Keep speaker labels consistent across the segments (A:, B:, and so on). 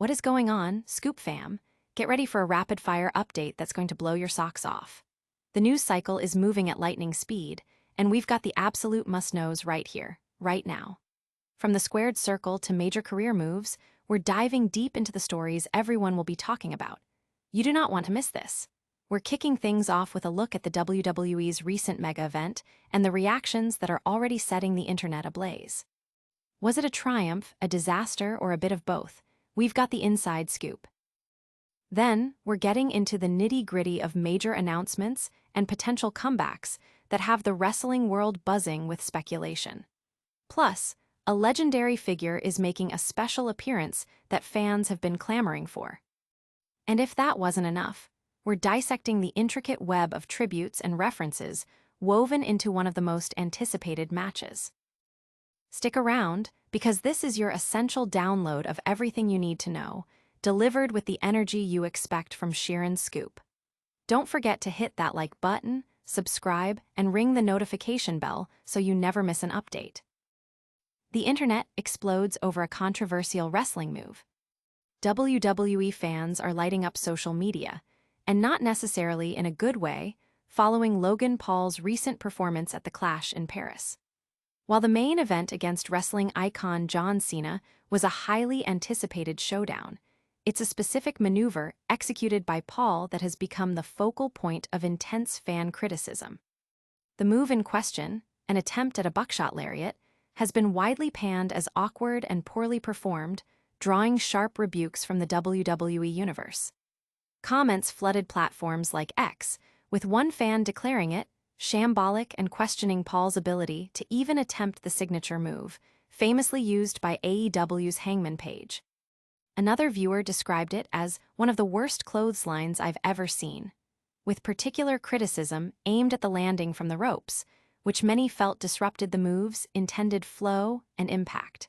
A: What is going on, Scoop fam? Get ready for a rapid-fire update that's going to blow your socks off. The news cycle is moving at lightning speed, and we've got the absolute must-knows right here, right now. From the squared circle to major career moves, we're diving deep into the stories everyone will be talking about. You do not want to miss this. We're kicking things off with a look at the WWE's recent mega event and the reactions that are already setting the internet ablaze. Was it a triumph, a disaster, or a bit of both? We've got the inside scoop. Then, we're getting into the nitty-gritty of major announcements and potential comebacks that have the wrestling world buzzing with speculation. Plus, a legendary figure is making a special appearance that fans have been clamoring for. And if that wasn't enough, we're dissecting the intricate web of tributes and references woven into one of the most anticipated matches. Stick around, because this is your essential download of everything you need to know, delivered with the energy you expect from Sheeran's Scoop. Don't forget to hit that like button, subscribe, and ring the notification bell so you never miss an update. The internet explodes over a controversial wrestling move. WWE fans are lighting up social media, and not necessarily in a good way, following Logan Paul's recent performance at the Clash in Paris. While the main event against wrestling icon John Cena was a highly anticipated showdown, it's a specific maneuver executed by Paul that has become the focal point of intense fan criticism. The move in question, an attempt at a Buckshot Lariat, has been widely panned as awkward and poorly performed, drawing sharp rebukes from the WWE universe. Comments flooded platforms like X, with one fan declaring it shambolic and questioning Paul's ability to even attempt the signature move, famously used by AEW's Hangman Page. Another viewer described it as one of the worst clotheslines I've ever seen, with particular criticism aimed at the landing from the ropes, which many felt disrupted the move's intended flow and impact.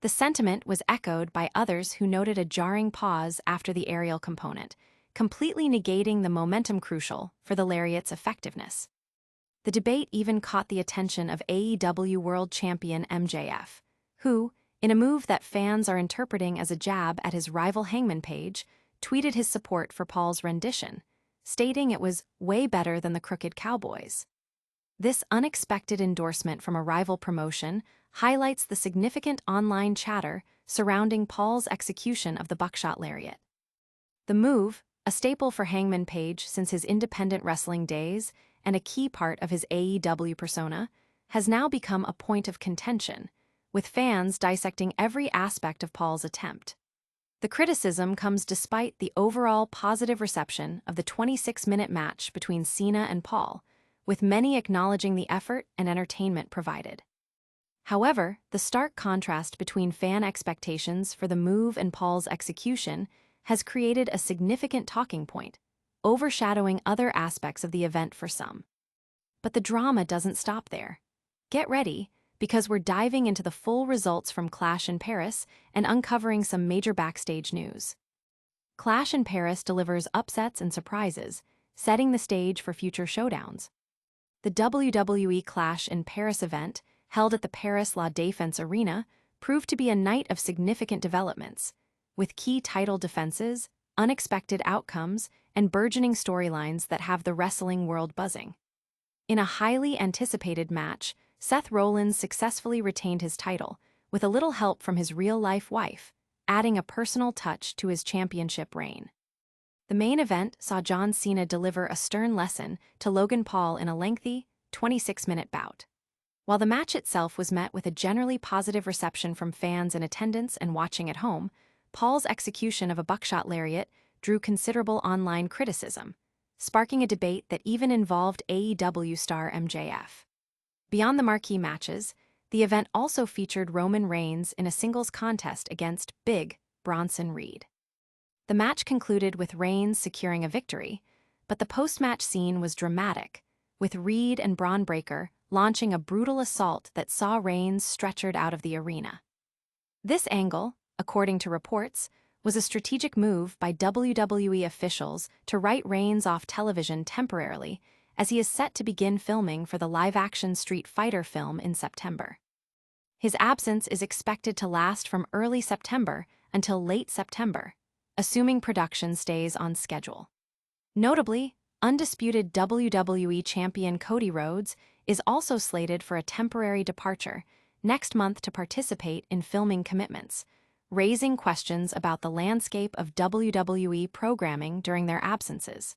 A: The sentiment was echoed by others who noted a jarring pause after the aerial component, completely negating the momentum crucial for the Lariat's effectiveness. The debate even caught the attention of AEW World Champion MJF, who, in a move that fans are interpreting as a jab at his rival Hangman Page, tweeted his support for Paul's rendition, stating it was way better than the Crooked Cowboys. This unexpected endorsement from a rival promotion highlights the significant online chatter surrounding Paul's execution of the Buckshot Lariat. The move, a staple for Hangman Page since his independent wrestling days and a key part of his AEW persona, has now become a point of contention, with fans dissecting every aspect of Paul's attempt. The criticism comes despite the overall positive reception of the 26-minute match between Cena and Paul, with many acknowledging the effort and entertainment provided. However, the stark contrast between fan expectations for the move and Paul's execution has created a significant talking point, overshadowing other aspects of the event for some. But the drama doesn't stop there. Get ready, because we're diving into the full results from Clash in Paris and uncovering some major backstage news. Clash in Paris delivers upsets and surprises, setting the stage for future showdowns. The WWE Clash in Paris event, held at the Paris La Défense Arena, proved to be a night of significant developments, with key title defenses, unexpected outcomes, and burgeoning storylines that have the wrestling world buzzing. In a highly anticipated match, Seth Rollins successfully retained his title, with a little help from his real-life wife, adding a personal touch to his championship reign. The main event saw John Cena deliver a stern lesson to Logan Paul in a lengthy, 26-minute bout. While the match itself was met with a generally positive reception from fans in attendance and watching at home, Paul's execution of a Buckshot Lariat drew considerable online criticism, sparking a debate that even involved AEW star MJF. Beyond the marquee matches, the event also featured Roman Reigns in a singles contest against Big Bronson Reed. The match concluded with Reigns securing a victory, but the post-match scene was dramatic, with Reed and Braun Breaker launching a brutal assault that saw Reigns stretchered out of the arena. This angle, according to reports, was a strategic move by WWE officials to write Reigns off television temporarily, as he is set to begin filming for the live-action Street Fighter film in September. His absence is expected to last from early September until late September, assuming production stays on schedule. Notably, undisputed WWE champion Cody Rhodes is also slated for a temporary departure next month to participate in filming commitments, raising questions about the landscape of WWE programming during their absences.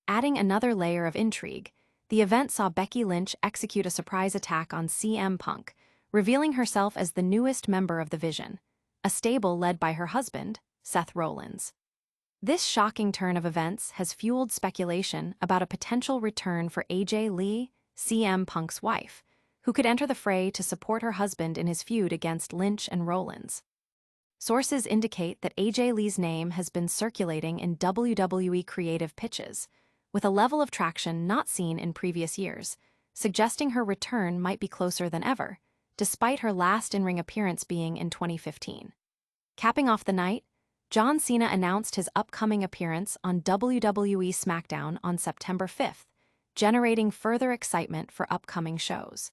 A: Adding another layer of intrigue, the event saw Becky Lynch execute a surprise attack on CM Punk, revealing herself as the newest member of the Vision, a stable led by her husband, Seth Rollins. This shocking turn of events has fueled speculation about a potential return for AJ Lee, CM Punk's wife, who could enter the fray to support her husband in his feud against Lynch and Rollins. Sources indicate that AJ Lee's name has been circulating in WWE creative pitches, with a level of traction not seen in previous years, suggesting her return might be closer than ever, despite her last in-ring appearance being in 2015. Capping off the night, John Cena announced his upcoming appearance on WWE SmackDown on September 5th, generating further excitement for upcoming shows.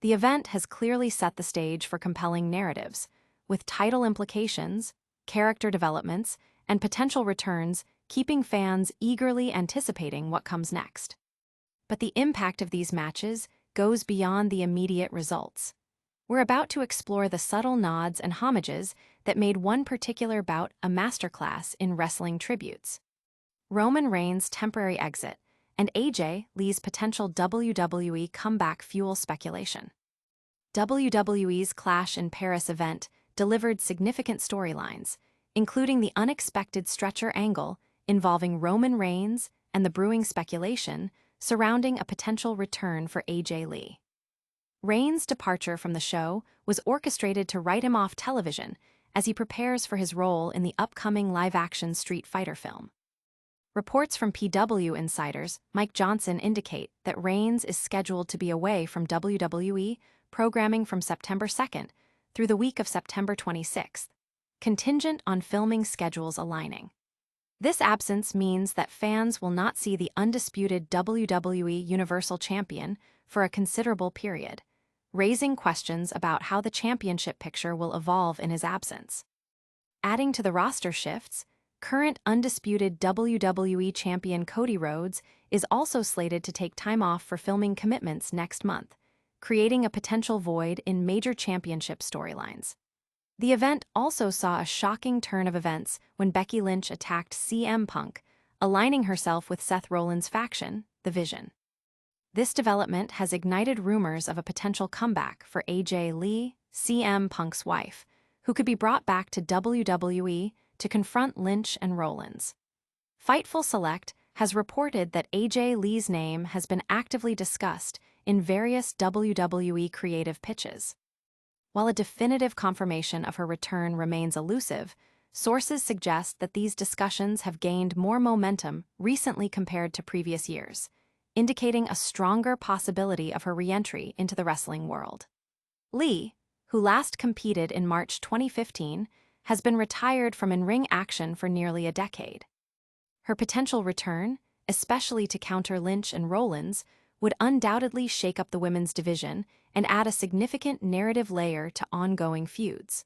A: The event has clearly set the stage for compelling narratives, with title implications, character developments, and potential returns keeping fans eagerly anticipating what comes next. But the impact of these matches goes beyond the immediate results. We're about to explore the subtle nods and homages that made one particular bout a masterclass in wrestling tributes. Roman Reigns' temporary exit and AJ Lee's potential WWE comeback fuel speculation. WWE's Clash in Paris event delivered significant storylines, including the unexpected stretcher angle involving Roman Reigns and the brewing speculation surrounding a potential return for AJ Lee. Reigns' departure from the show was orchestrated to write him off television as he prepares for his role in the upcoming live-action Street Fighter film. Reports from PW insiders Mike Johnson indicate that Reigns is scheduled to be away from WWE programming from September 2nd through the week of September 26th, contingent on filming schedules aligning. This absence means that fans will not see the undisputed WWE Universal Champion for a considerable period, raising questions about how the championship picture will evolve in his absence. Adding to the roster shifts, current undisputed WWE champion Cody Rhodes is also slated to take time off for filming commitments next month, creating a potential void in major championship storylines. The event also saw a shocking turn of events when Becky Lynch attacked CM Punk, aligning herself with Seth Rollins' faction, the Vision. This development has ignited rumors of a potential comeback for AJ Lee, CM Punk's wife, who could be brought back to WWE to confront Lynch and Rollins. Fightful Select has reported that AJ Lee's name has been actively discussed in various WWE creative pitches. While a definitive confirmation of her return remains elusive, sources suggest that these discussions have gained more momentum recently compared to previous years, indicating a stronger possibility of her re-entry into the wrestling world. Lee, who last competed in March 2015, has been retired from in-ring action for nearly a decade. Her potential return, especially to counter Lynch and Rollins, would undoubtedly shake up the women's division and add a significant narrative layer to ongoing feuds.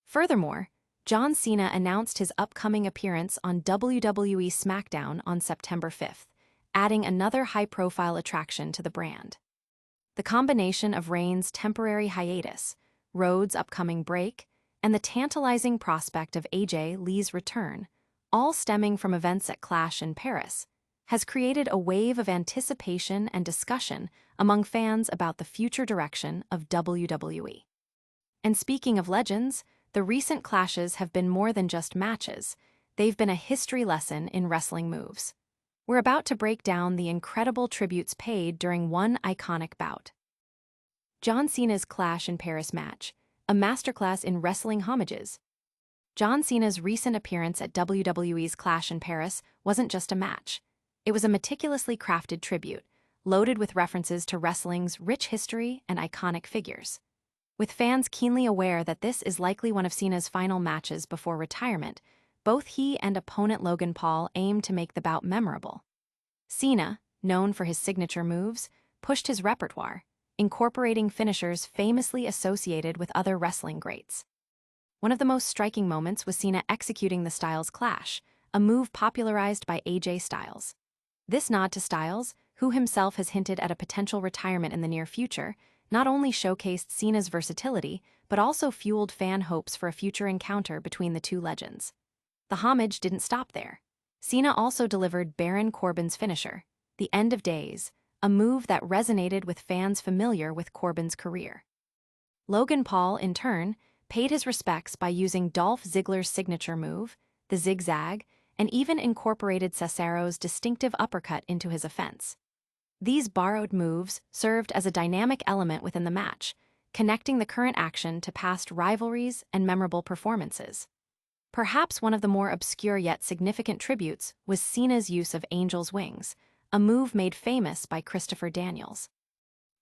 A: Furthermore, John Cena announced his upcoming appearance on WWE SmackDown on September 5th, adding another high-profile attraction to the brand. The combination of Reigns' temporary hiatus, Rhodes' upcoming break, and the tantalizing prospect of AJ Lee's return, all stemming from events at Clash in Paris, has created a wave of anticipation and discussion among fans about the future direction of WWE. And speaking of legends, the recent clashes have been more than just matches, they've been a history lesson in wrestling moves. We're about to break down the incredible tributes paid during one iconic bout. John Cena's Clash in Paris match, a masterclass in wrestling homages. John Cena's recent appearance at WWE's Clash in Paris wasn't just a match. It was a meticulously crafted tribute, loaded with references to wrestling's rich history and iconic figures. With fans keenly aware that this is likely one of Cena's final matches before retirement, both he and opponent Logan Paul aimed to make the bout memorable. Cena, known for his signature moves, pushed his repertoire, incorporating finishers famously associated with other wrestling greats. One of the most striking moments was Cena executing the Styles Clash, a move popularized by AJ Styles. This nod to Styles, who himself has hinted at a potential retirement in the near future, not only showcased Cena's versatility, but also fueled fan hopes for a future encounter between the two legends. The homage didn't stop there. Cena also delivered Baron Corbin's finisher, the End of Days, a move that resonated with fans familiar with Corbin's career. Logan Paul, in turn, paid his respects by using Dolph Ziggler's signature move, the zigzag, and even incorporated Cesaro's distinctive uppercut into his offense. These borrowed moves served as a dynamic element within the match, connecting the current action to past rivalries and memorable performances. Perhaps one of the more obscure yet significant tributes was Cena's use of Angel's Wings, a move made famous by Christopher Daniels.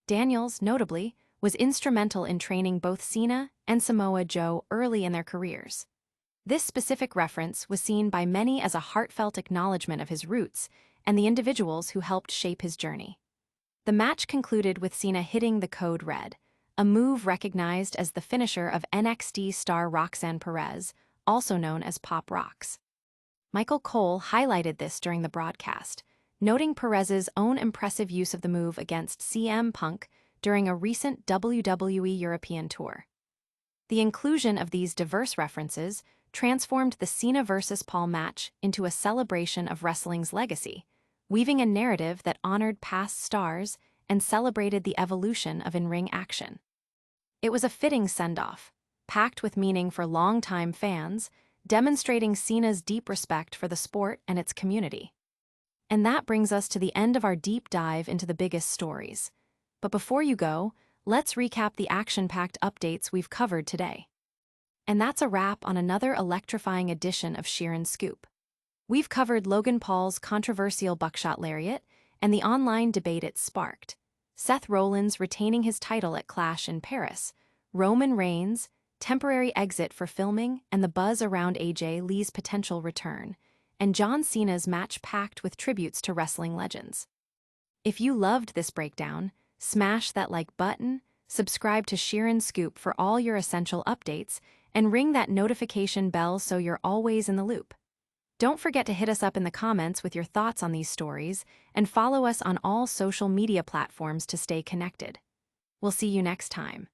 A: Daniels, notably, was instrumental in training both Cena and Samoa Joe early in their careers. This specific reference was seen by many as a heartfelt acknowledgement of his roots and the individuals who helped shape his journey. The match concluded with Cena hitting the Code Red, a move recognized as the finisher of NXT star Roxanne Perez, also known as Pop Rocks. Michael Cole highlighted this during the broadcast, noting Perez's own impressive use of the move against CM Punk during a recent WWE European tour. The inclusion of these diverse references transformed the Cena vs. Paul match into a celebration of wrestling's legacy, weaving a narrative that honored past stars and celebrated the evolution of in-ring action. It was a fitting send-off, packed with meaning for longtime fans, demonstrating Cena's deep respect for the sport and its community. And that brings us to the end of our deep dive into the biggest stories. But before you go, let's recap the action-packed updates we've covered today. And that's a wrap on another electrifying edition of Sheeran Scoop. We've covered Logan Paul's controversial Buckshot Lariat and the online debate it sparked, Seth Rollins retaining his title at Clash in Paris, Roman Reigns' temporary exit for filming and the buzz around AJ Lee's potential return, and John Cena's match packed with tributes to wrestling legends. If you loved this breakdown, smash that like button, subscribe to Sheeran Scoop for all your essential updates, and ring that notification bell so you're always in the loop. Don't forget to hit us up in the comments with your thoughts on these stories, and follow us on all social media platforms to stay connected. We'll see you next time.